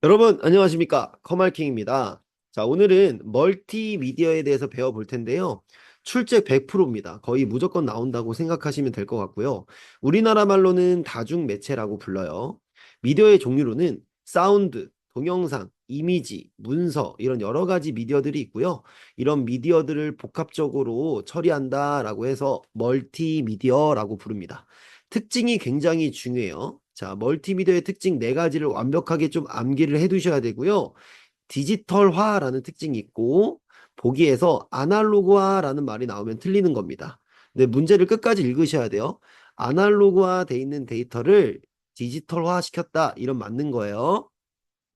여러분 안녕하십니까, 커말킹입니다. 자, 오늘은 멀티미디어에 대해서 배워볼 텐데요. 출첵 100%입니다. 거의 무조건 나온다고 생각하시면 될 것 같고요. 우리나라 말로는 다중매체라고 불러요. 미디어의 종류로는 사운드, 동영상, 이미지, 문서 이런 여러 가지 미디어들이 있고요. 이런 미디어들을 복합적으로 처리한다라고 해서 멀티미디어라고 부릅니다. 특징이 굉장히 중요해요. 자, 멀티미디어의 특징 네 가지를 완벽하게 좀 암기를 해 두셔야 되고요. 디지털화라는 특징이 있고, 보기에서 아날로그화라는 말이 나오면 틀리는 겁니다. 근데 문제를 끝까지 읽으셔야 돼요. 아날로그화 돼 있는 데이터를 디지털화 시켰다, 이런 맞는 거예요.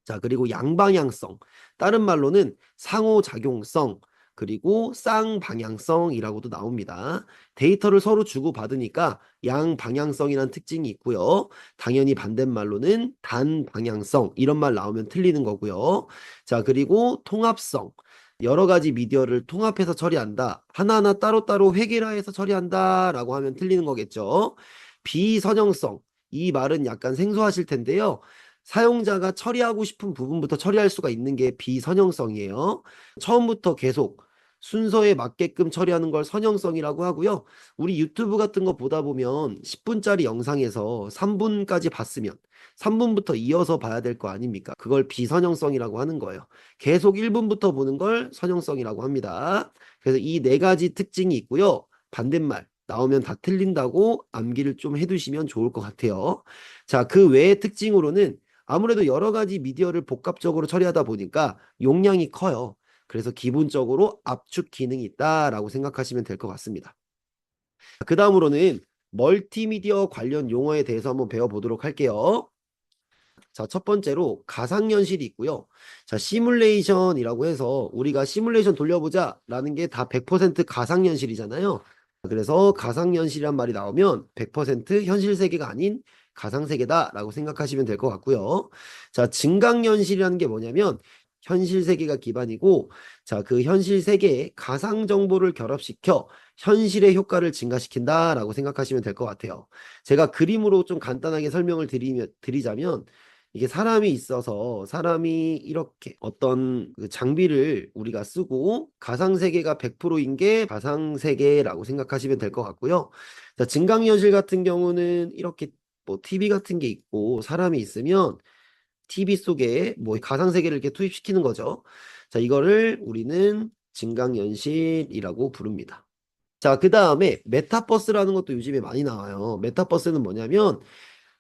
자, 그리고 양방향성. 다른 말로는 상호작용성, 그리고 쌍방향성이라고도 나옵니다. 데이터를 서로 주고받으니까 양방향성이라는 특징이 있고요. 당연히 반대말로는 단방향성, 이런 말 나오면 틀리는 거고요. 자, 그리고 통합성. 여러 가지 미디어를 통합해서 처리한다. 하나하나 따로따로 획일화해서 처리한다 라고 하면 틀리는 거겠죠. 비선형성. 이 말은 약간 생소하실 텐데요. 사용자가 처리하고 싶은 부분부터 처리할 수가 있는 게 비선형성이에요. 처음부터 계속 순서에 맞게끔 처리하는 걸 선형성이라고 하고요. 우리 유튜브 같은 거 보다 보면 10분짜리 영상에서 3분까지 봤으면 3분부터 이어서 봐야 될 거 아닙니까? 그걸 비선형성이라고 하는 거예요. 계속 1분부터 보는 걸 선형성이라고 합니다. 그래서 이 네 가지 특징이 있고요. 반대말 나오면 다 틀린다고 암기를 좀 해두시면 좋을 것 같아요. 자, 그 외의 특징으로는 아무래도 여러 가지 미디어를 복합적으로 처리하다 보니까 용량이 커요. 그래서 기본적으로 압축 기능이 있다라고 생각하시면 될 것 같습니다. 그 다음으로는 멀티미디어 관련 용어에 대해서 한번 배워보도록 할게요. 자, 첫 번째로 가상현실이 있고요. 자, 시뮬레이션이라고 해서 우리가 시뮬레이션 돌려보자 라는 게 다 100% 가상현실이잖아요. 그래서 가상현실이란 말이 나오면 100% 현실 세계가 아닌 가상세계다 라고 생각하시면 될 것 같고요. 자, 증강현실이라는 게 뭐냐면 현실 세계가 기반이고, 자, 그 현실 세계에 가상 정보를 결합시켜 현실의 효과를 증가시킨다 라고 생각하시면 될 것 같아요. 제가 그림으로 좀 간단하게 설명을 드리자면, 이게 사람이 있어서 사람이 이렇게 어떤 그 장비를 우리가 쓰고 가상세계가 100%인 게 가상세계라고 생각하시면 될 것 같고요. 자, 증강현실 같은 경우는 이렇게 뭐 TV 같은 게 있고 사람이 있으면 TV 속에 뭐 가상세계를 이렇게 투입시키는 거죠. 자, 이거를 우리는 증강현실이라고 부릅니다. 자, 그 다음에 메타버스라는 것도 요즘에 많이 나와요. 메타버스는 뭐냐면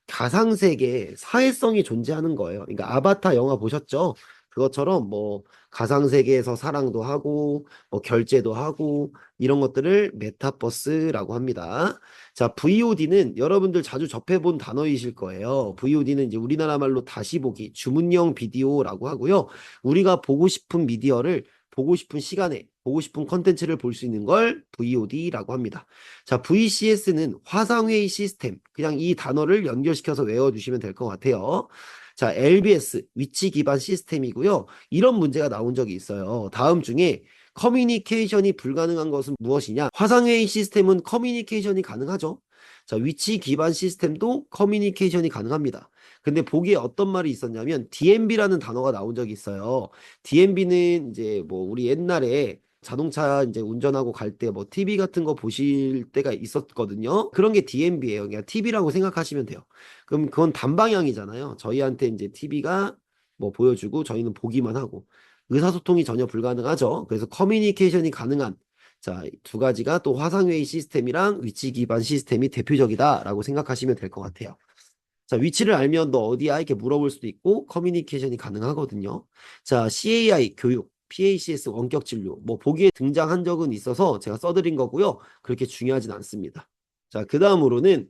가상세계에 사회성이 존재하는 거예요. 그러니까 아바타 영화 보셨죠? 그것처럼 뭐 가상세계에서 사랑도 하고 뭐 결제도 하고 이런 것들을 메타버스라고 합니다. 자, VOD는 여러분들 자주 접해본 단어이실 거예요. VOD는 이제 우리나라 말로 다시 보기, 주문형 비디오라고 하고요. 우리가 보고 싶은 미디어를 보고 싶은 시간에 보고 싶은 컨텐츠를 볼 수 있는 걸 VOD라고 합니다. 자, VCS는 화상회의 시스템. 그냥 이 단어를 연결시켜서 외워주시면 될 것 같아요. 자, LBS, 위치 기반 시스템이고요. 이런 문제가 나온 적이 있어요. 다음 중에 커뮤니케이션이 불가능한 것은 무엇이냐? 화상회의 시스템은 커뮤니케이션이 가능하죠. 자, 위치 기반 시스템도 커뮤니케이션이 가능합니다. 근데 보기에 어떤 말이 있었냐면 DMB라는 단어가 나온 적이 있어요. DMB는 이제 뭐 우리 옛날에 자동차 이제 운전하고 갈 때 뭐 TV 같은 거 보실 때가 있었거든요. 그런 게 DMB예요. 그냥 TV라고 생각하시면 돼요. 그럼 그건 단방향이잖아요. 저희한테 이제 TV가 뭐 보여주고 저희는 보기만 하고 의사소통이 전혀 불가능하죠. 그래서 커뮤니케이션이 가능한, 자, 두 가지가 또 화상회의 시스템이랑 위치 기반 시스템이 대표적이다라고 생각하시면 될 것 같아요. 자, 위치를 알면 너 어디야? 이렇게 물어볼 수도 있고 커뮤니케이션이 가능하거든요. 자, CAI 교육, PACS 원격 진료, 뭐 보기에 등장한 적은 있어서 제가 써드린 거고요. 그렇게 중요하진 않습니다. 자, 그 다음으로는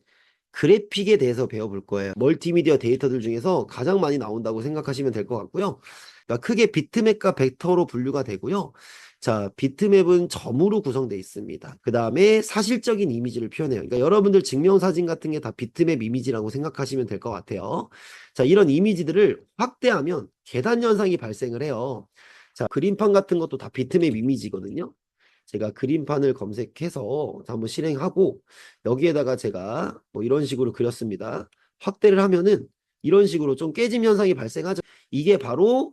그래픽에 대해서 배워볼 거예요. 멀티미디어 데이터들 중에서 가장 많이 나온다고 생각하시면 될 것 같고요. 그러니까 크게 비트맵과 벡터로 분류가 되고요. 자, 비트맵은 점으로 구성되어 있습니다. 그 다음에 사실적인 이미지를 표현해요. 그러니까 여러분들 증명사진 같은 게 다 비트맵 이미지라고 생각하시면 될 것 같아요. 자, 이런 이미지들을 확대하면 계단 현상이 발생을 해요. 자, 그림판 같은 것도 다 비트맵 이미지거든요. 제가 그림판을 검색해서 한번 실행하고 여기에다가 제가 뭐 이런 식으로 그렸습니다. 확대를 하면은 이런 식으로 좀 깨짐 현상이 발생하죠. 이게 바로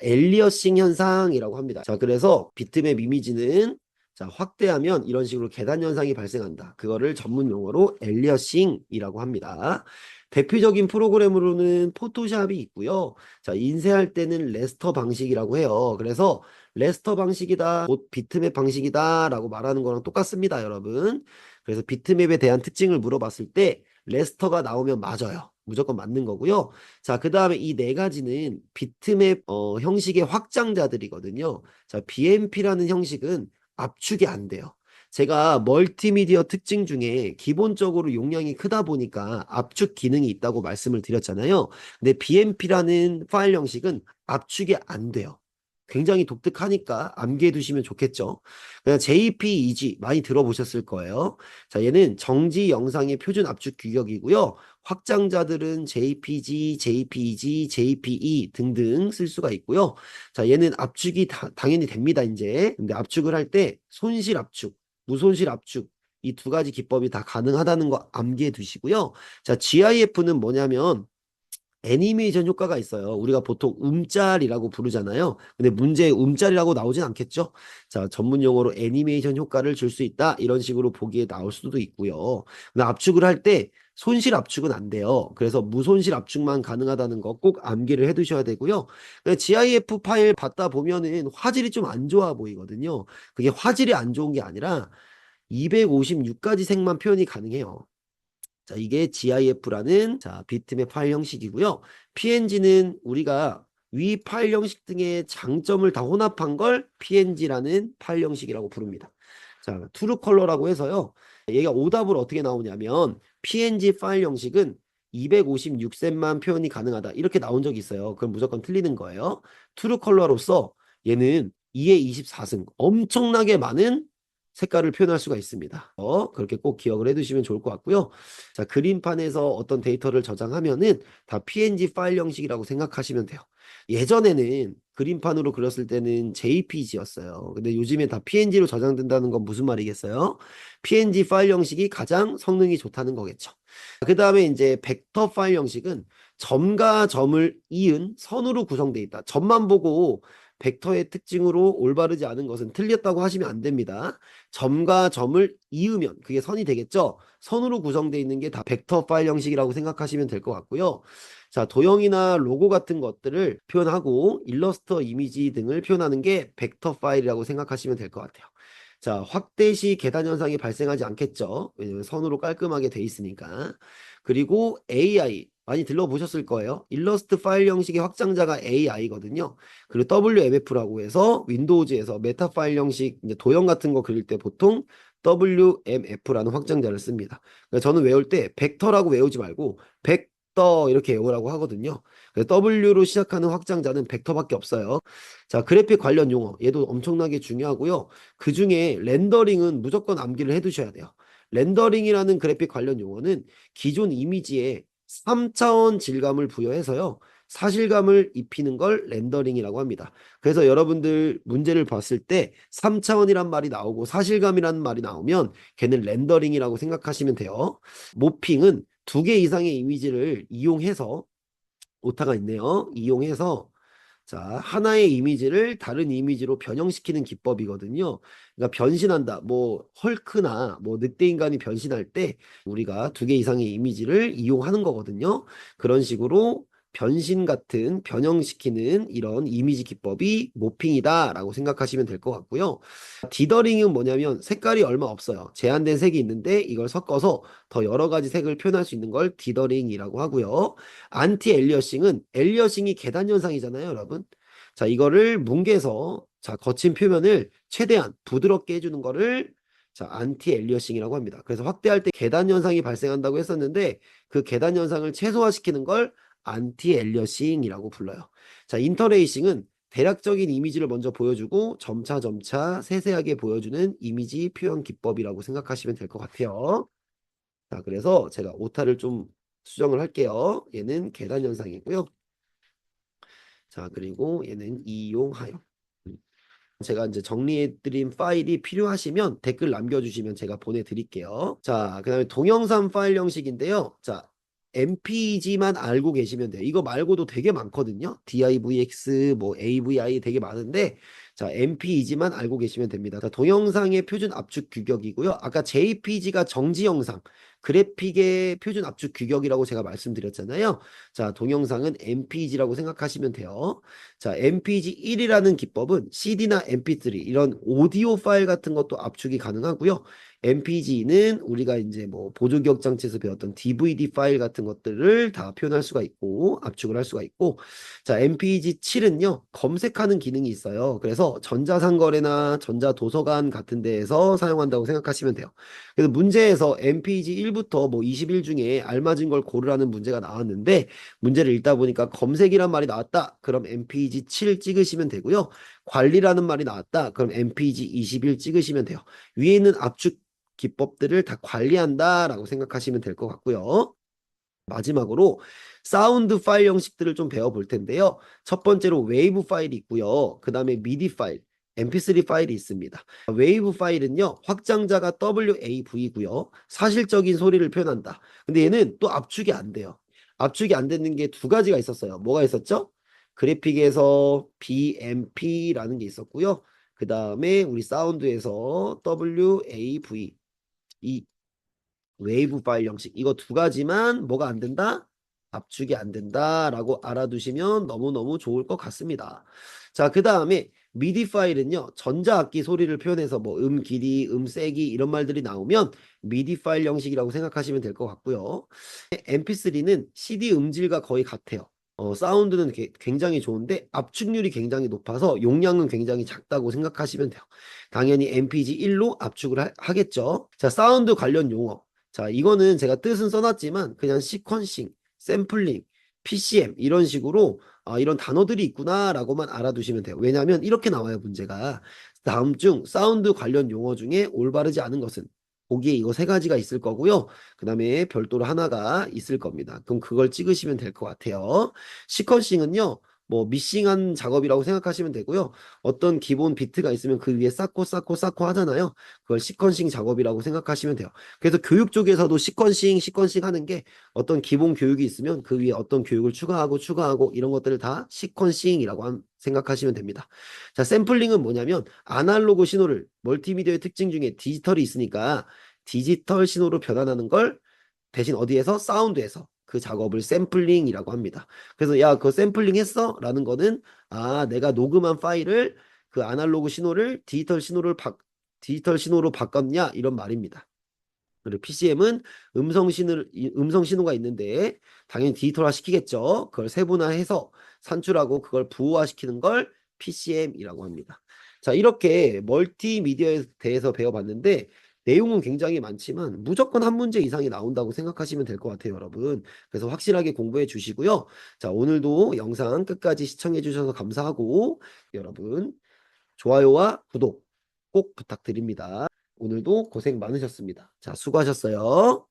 엘리어싱 현상이라고 합니다. 자, 그래서 비트맵 이미지는 자, 확대하면 이런 식으로 계단 현상이 발생한다. 그거를 전문 용어로 엘리어싱이라고 합니다. 대표적인 프로그램으로는 포토샵이 있고요. 자, 인쇄할 때는 레스터 방식이라고 해요. 그래서 레스터 방식이다, 곧 비트맵 방식이다라고 말하는 거랑 똑같습니다, 여러분. 그래서 비트맵에 대한 특징을 물어봤을 때 레스터가 나오면 맞아요. 무조건 맞는 거고요. 자, 그 다음에 이 네 가지는 비트맵 형식의 확장자들이거든요. 자, BMP라는 형식은 압축이 안 돼요. 제가 멀티미디어 특징 중에 기본적으로 용량이 크다 보니까 압축 기능이 있다고 말씀을 드렸잖아요. 근데 BMP라는 파일 형식은 압축이 안 돼요. 굉장히 독특하니까 암기해 두시면 좋겠죠. 그냥 JPEG 많이 들어보셨을 거예요. 자, 얘는 정지 영상의 표준 압축 규격이고요. 확장자들은 JPG, JPEG, JPE 등등 쓸 수가 있고요. 자, 얘는 압축이 당연히 됩니다, 이제. 근데 압축을 할 때 손실 압축, 무손실 압축, 이 두 가지 기법이 다 가능하다는 거 암기해 두시고요. 자, GIF는 뭐냐면 애니메이션 효과가 있어요. 우리가 보통 움짤이라고 부르잖아요. 근데 문제에 움짤이라고 나오진 않겠죠? 자, 전문 용어로 애니메이션 효과를 줄 수 있다. 이런 식으로 보기에 나올 수도 있고요. 근데 압축을 할 때 손실 압축은 안 돼요. 그래서 무손실 압축만 가능하다는 거 꼭 암기를 해 두셔야 되고요. GIF 파일 받다 보면은 화질이 좀 안 좋아 보이거든요. 그게 화질이 안 좋은 게 아니라 256가지 색만 표현이 가능해요. 자, 이게 GIF라는 자, 비트맵 파일 형식이고요. PNG는 우리가 위 파일 형식 등의 장점을 다 혼합한 걸 PNG라는 파일 형식이라고 부릅니다. 자, 트루 컬러라고 해서요. 얘가 오답을 어떻게 나오냐면 PNG 파일 형식은 256셋만 표현이 가능하다. 이렇게 나온 적이 있어요. 그럼 무조건 틀리는 거예요. 트루 컬러로서 얘는 2의 24승. 엄청나게 많은 색깔을 표현할 수가 있습니다. 그렇게 꼭 기억을 해두시면 좋을 것 같고요. 자, 그림판에서 어떤 데이터를 저장하면은 다 PNG 파일 형식이라고 생각하시면 돼요. 예전에는 그림판으로 그렸을 때는 JPG였어요. 근데 요즘에 다 PNG로 저장된다는 건 무슨 말이겠어요? PNG 파일 형식이 가장 성능이 좋다는 거겠죠. 그 다음에 이제 벡터 파일 형식은 점과 점을 이은 선으로 구성되어 있다. 점만 보고 벡터의 특징으로 올바르지 않은 것은 틀렸다고 하시면 안 됩니다. 점과 점을 이으면 그게 선이 되겠죠. 선으로 구성되어 있는 게 다 벡터 파일 형식이라고 생각하시면 될 것 같고요. 자, 도형이나 로고 같은 것들을 표현하고 일러스트, 이미지 등을 표현하는 게 벡터 파일이라고 생각하시면 될 것 같아요. 자, 확대 시 계단 현상이 발생하지 않겠죠. 왜냐면 선으로 깔끔하게 돼 있으니까. 그리고 AI 많이 들러보셨을 거예요. 일러스트 파일 형식의 확장자가 AI거든요. 그리고 WMF라고 해서 윈도우즈에서 메타 파일 형식 이제 도형 같은 거 그릴 때 보통 WMF라는 확장자를 씁니다. 그러니까 저는 외울 때 벡터라고 외우지 말고 벡터 이렇게 외우라고 하거든요. 그래서 W로 시작하는 확장자는 벡터밖에 없어요. 자, 그래픽 관련 용어 얘도 엄청나게 중요하고요. 그 중에 렌더링은 무조건 암기를 해두셔야 돼요. 렌더링이라는 그래픽 관련 용어는 기존 이미지에 3차원 질감을 부여해서요. 사실감을 입히는 걸 렌더링이라고 합니다. 그래서 여러분들 문제를 봤을 때 3차원이란 말이 나오고 사실감이라는 말이 나오면 걔는 렌더링이라고 생각하시면 돼요. 모핑은 두 개 이상의 이미지를 이용해서 오타가 있네요. 이용해서 자, 하나의 이미지를 다른 이미지로 변형시키는 기법이거든요. 그러니까 변신한다. 뭐 헐크나 뭐 늑대 인간이 변신할 때 우리가 두 개 이상의 이미지를 이용하는 거거든요. 그런 식으로 변신 같은 변형시키는 이런 이미지 기법이 모핑이다라고 생각하시면 될 것 같고요. 디더링은 뭐냐면 색깔이 얼마 없어요. 제한된 색이 있는데 이걸 섞어서 더 여러 가지 색을 표현할 수 있는 걸 디더링이라고 하고요. 안티 엘리어싱은 엘리어싱이 계단 현상이잖아요, 여러분. 자, 이거를 뭉개서 자, 거친 표면을 최대한 부드럽게 해주는 거를 자, 안티 엘리어싱이라고 합니다. 그래서 확대할 때 계단 현상이 발생한다고 했었는데 그 계단 현상을 최소화시키는 걸 안티 엘리어싱이라고 불러요. 자, 인터레이싱은 대략적인 이미지를 먼저 보여주고 점차 점차 세세하게 보여주는 이미지 표현 기법이라고 생각하시면 될 것 같아요. 자, 그래서 제가 오타를 좀 수정을 할게요. 얘는 계단 현상이고요. 자, 그리고 얘는 이용하여. 제가 이제 정리해드린 파일이 필요하시면 댓글 남겨주시면 제가 보내드릴게요. 자, 그 다음에 동영상 파일 형식인데요. 자, MPEG만 알고 계시면 돼요. 이거 말고도 되게 많거든요. DIVX, 뭐 AVI 되게 많은데 자, MPEG만 알고 계시면 됩니다. 자, 동영상의 표준 압축 규격이고요. 아까 JPG가 정지 영상, 그래픽의 표준 압축 규격이라고 제가 말씀드렸잖아요. 자, 동영상은 MPEG라고 생각하시면 돼요. 자, MPEG 1이라는 기법은 CD나 MP3 이런 오디오 파일 같은 것도 압축이 가능하고요. MPG는 우리가 이제 뭐 보조기억 장치에서 배웠던 DVD 파일 같은 것들을 다 표현할 수가 있고 압축을 할 수가 있고 자 MPG 7은요 검색하는 기능이 있어요. 그래서 전자상거래나 전자도서관 같은 데에서 사용한다고 생각하시면 돼요. 그래서 문제에서 MPG 1부터 뭐 21 중에 알맞은 걸 고르라는 문제가 나왔는데 문제를 읽다 보니까 검색이란 말이 나왔다. 그럼 MPG 7 찍으시면 되고요. 관리라는 말이 나왔다. 그럼 MPG 21 찍으시면 돼요. 위에 있는 압축 기법들을 다 관리한다라고 생각하시면 될 것 같고요. 마지막으로 사운드 파일 형식들을 좀 배워볼 텐데요. 첫 번째로 웨이브 파일이 있고요. 그 다음에 미디 파일, MP3 파일이 있습니다. 웨이브 파일은요. 확장자가 WAV고요. 사실적인 소리를 표현한다. 근데 얘는 또 압축이 안 돼요. 압축이 안 되는 게 두 가지가 있었어요. 뭐가 있었죠? 그래픽에서 BMP라는 게 있었고요. 그 다음에 우리 사운드에서 WAV 이 웨이브 파일 형식 이거 두 가지만 뭐가 안 된다? 압축이 안 된다라고 알아두시면 너무너무 좋을 것 같습니다. 자, 그 다음에 미디 파일은요. 전자악기 소리를 표현해서 뭐 길이, 세기 이런 말들이 나오면 미디 파일 형식이라고 생각하시면 될 것 같고요. MP3는 CD 음질과 거의 같아요. 사운드는 굉장히 좋은데 압축률이 굉장히 높아서 용량은 굉장히 작다고 생각하시면 돼요. 당연히 MPG 1로 압축을 하겠죠. 자, 사운드 관련 용어. 자, 이거는 제가 뜻은 써놨지만 그냥 시퀀싱, 샘플링, PCM 이런 식으로 이런 단어들이 있구나라고만 알아두시면 돼요. 왜냐하면 이렇게 나와요, 문제가. 다음 중 사운드 관련 용어 중에 올바르지 않은 것은 보기에 이거 세 가지가 있을 거고요. 그 다음에 별도로 하나가 있을 겁니다. 그럼 그걸 찍으시면 될 것 같아요. 시퀀싱은요. 뭐 미싱한 작업이라고 생각하시면 되고요. 어떤 기본 비트가 있으면 그 위에 쌓고 하잖아요. 그걸 시퀀싱 작업이라고 생각하시면 돼요. 그래서 교육 쪽에서도 시퀀싱 하는 게 어떤 기본 교육이 있으면 그 위에 어떤 교육을 추가하고 이런 것들을 다 시퀀싱이라고 생각하시면 됩니다. 자, 샘플링은 뭐냐면 아날로그 신호를 멀티미디어의 특징 중에 디지털이 있으니까 디지털 신호로 변환하는 걸 대신 어디에서? 사운드에서 그 작업을 샘플링이라고 합니다. 그래서 야, 그거 샘플링 했어? 라는 거는 내가 녹음한 파일을 그 아날로그 신호를 디지털 신호로 바꿨냐? 이런 말입니다. 그리고 PCM은 음성 신호가 있는데 당연히 디지털화 시키겠죠. 그걸 세분화해서 산출하고 그걸 부호화시키는 걸 PCM이라고 합니다. 자, 이렇게 멀티미디어에 대해서 배워봤는데 내용은 굉장히 많지만 무조건 한 문제 이상이 나온다고 생각하시면 될 것 같아요, 여러분. 그래서 확실하게 공부해 주시고요. 자, 오늘도 영상 끝까지 시청해 주셔서 감사하고 여러분 좋아요와 구독 꼭 부탁드립니다. 오늘도 고생 많으셨습니다. 자, 수고하셨어요.